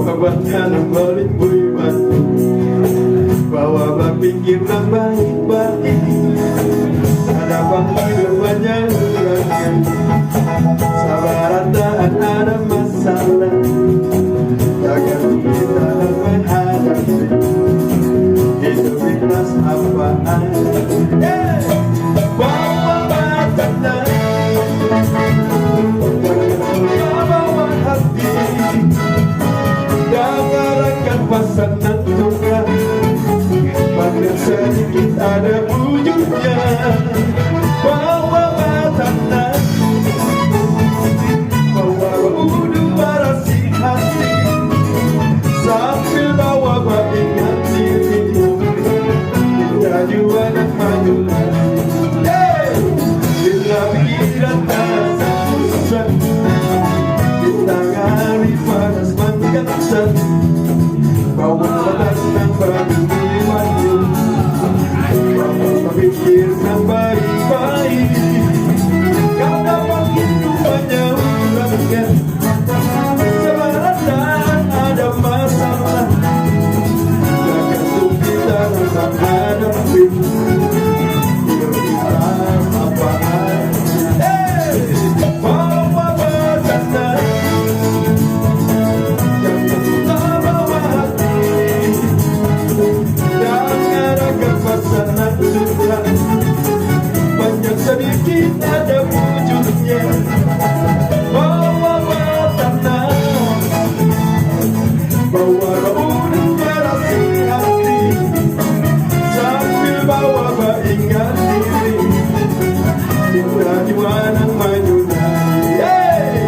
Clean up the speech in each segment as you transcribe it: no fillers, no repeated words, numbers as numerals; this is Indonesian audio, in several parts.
Babatnya balik buiman, bawa berpikir dan baik-baik. Ada panggil banyak orang, sabar tak ada masalah. Jangan kita menghadapi hidup ikhlas apaan. Bawa batana, bawa hati, dengarkan pasangan Tuhan. Pada sedikit ada wujudnya. Bawa batana, bawa udara rasi hati, sambil bawa ingat diri. Kita juga nak maju lagi. Bila pikiran terasa susah, kita ngari panas menggansan. Bawa tenang bagi maju, bawa berpikir yang baik-baik. Kau dapat hidup banyak orangnya, sebarat dan ada masalah. Jangan tuh kita tak hadapi hidup kita apaan. Bawa batana, jangan tak bawa hati, jangan agak pasangan Tuhan. Banyak sedikit ada wujudnya. Bawa batana, bawa udara hati, sambil bawa ingat diri. Kita juara maju lagi.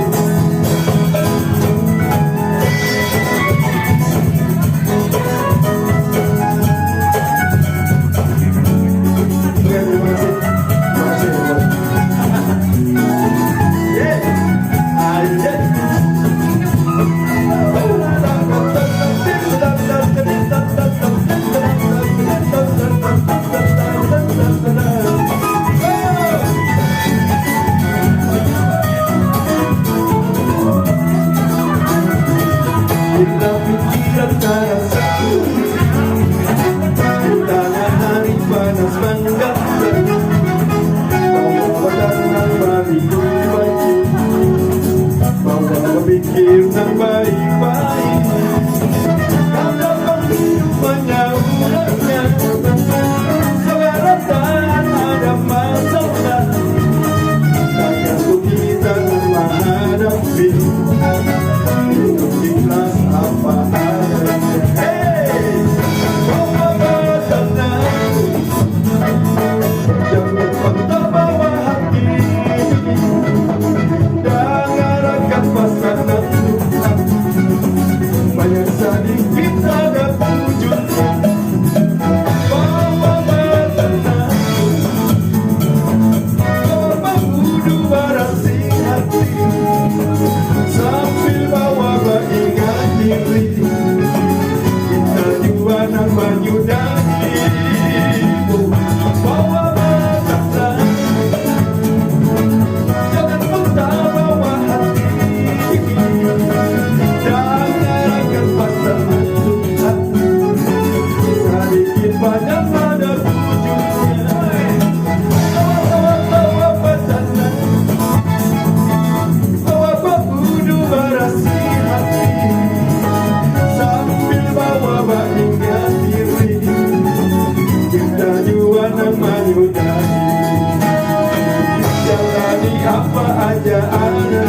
Bila pikiran terasa kita hari panas menggantung. Bawa tenang bagi baju, bawa berpikir yang baik-baik. Kau dapat hidup banyak orangnya, sebarat dan ada masalah. Jangan tuh kita menghadapi hidup ikhlas apa adanya. Bawa batana, jangan patah bawa hati, dengarkan pasangan Tuhan. Banyak sedikit ada wujudnya. Bawa batana, bawa udara hati, sambil bawa ingat diri. Kita juga nak maju lagi. Bawa batana, jangan patah bawa hati, dengarkan pasangan Tuhan. Sedikit banyak ada wujudnya. Bawa batana, bawa udara hati, sambil bawa ingat diri. Kita juga nak maju lagi. Jalani apa aja ada.